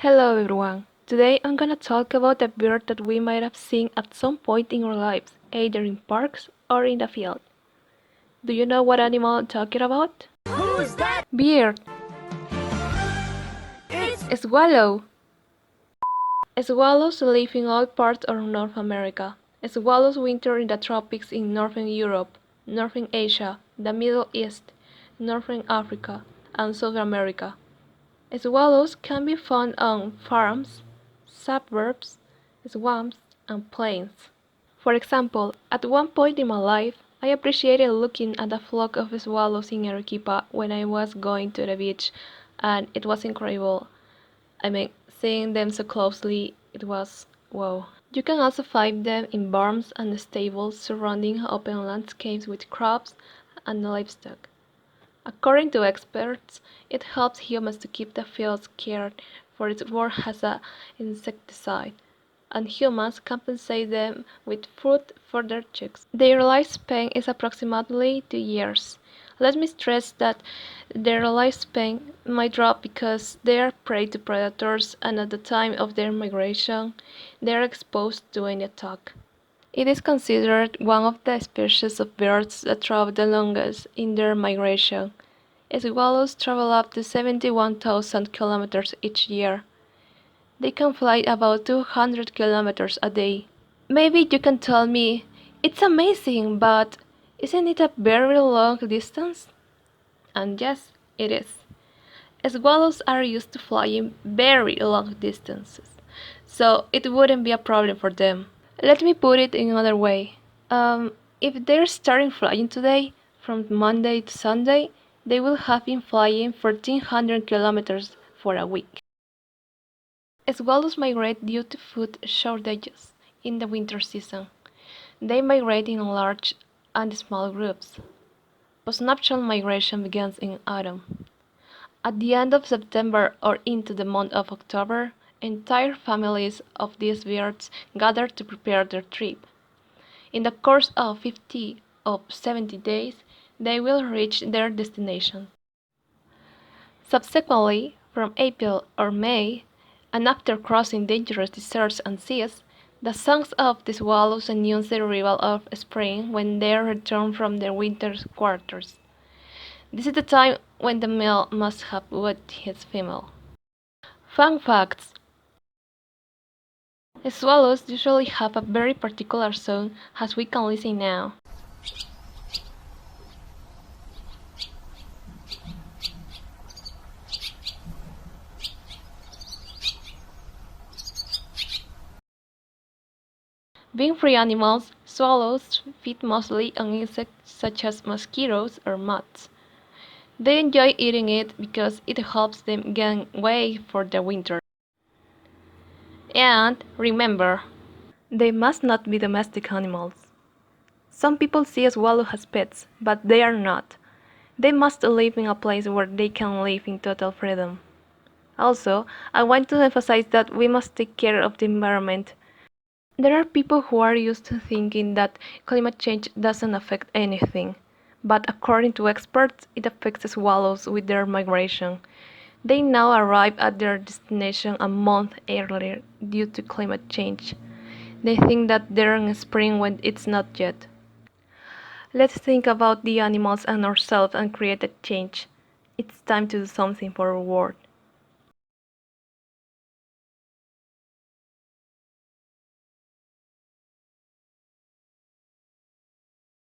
Hello everyone. Today I'm gonna talk about a bird that we might have seen at some point in our lives, either in parks or in the field. Do you know what animal I'm talking about? Who's that? Bird. It's Swallow. Swallows live in all parts of North America. Swallows winter in the tropics in northern Europe, northern Asia, the Middle East, northern Africa, and South America. Swallows can be found on farms, suburbs, swamps, and plains. For example, at one point in my life, I appreciated looking at a flock of swallows in Arequipa when I was going to the beach, and it was incredible. Seeing them so closely, it was wow. You can also find them in barns and stables surrounding open landscapes with crops and livestock. According to experts, it helps humans to keep the fields cared for its work as an insecticide, and humans compensate them with food for their chicks. Their lifespan is approximately 2 years. Let me stress that their lifespan might drop because they are prey to predators and at the time of their migration, they are exposed to any attack. It is considered one of the species of birds that travel the longest in their migration. Swallows travel up to 71,000 kilometers each year. They can fly about 200 kilometers a day. Maybe you can tell me, it's amazing, but isn't it a very long distance? And yes, it is. Swallows are used to flying very long distances, so it wouldn't be a problem for them. Let me put it in another way. If they're starting flying today, from Monday to Sunday, they will have been flying 1,400 kilometers for a week. Swallows migrate due to food shortages in the winter season. They migrate in large and small groups. Postnuptial migration begins in autumn. At the end of September or into the month of October, entire families of these birds gather to prepare their trip. In the course of 50 or 70 days, they will reach their destination. Subsequently, from April or May, and after crossing dangerous deserts and seas, the songs of the swallows announce the arrival of spring when they return from their winter quarters. This is the time when the male must have with his female. Fun facts: swallows usually have a very particular song as we can listen now. Being free animals, swallows feed mostly on insects such as mosquitoes or moths. They enjoy eating it because it helps them gain weight for the winter. And remember, they must not be domestic animals. Some people see swallows as pets, but they are not. They must live in a place where they can live in total freedom. Also, I want to emphasize that we must take care of the environment. There are people who are used to thinking that climate change doesn't affect anything, but according to experts, it affects swallows with their migration. They now arrive at their destination a month earlier due to climate change. They think that they're in spring when it's not yet. Let's think about the animals and ourselves and create a change. It's time to do something for our world.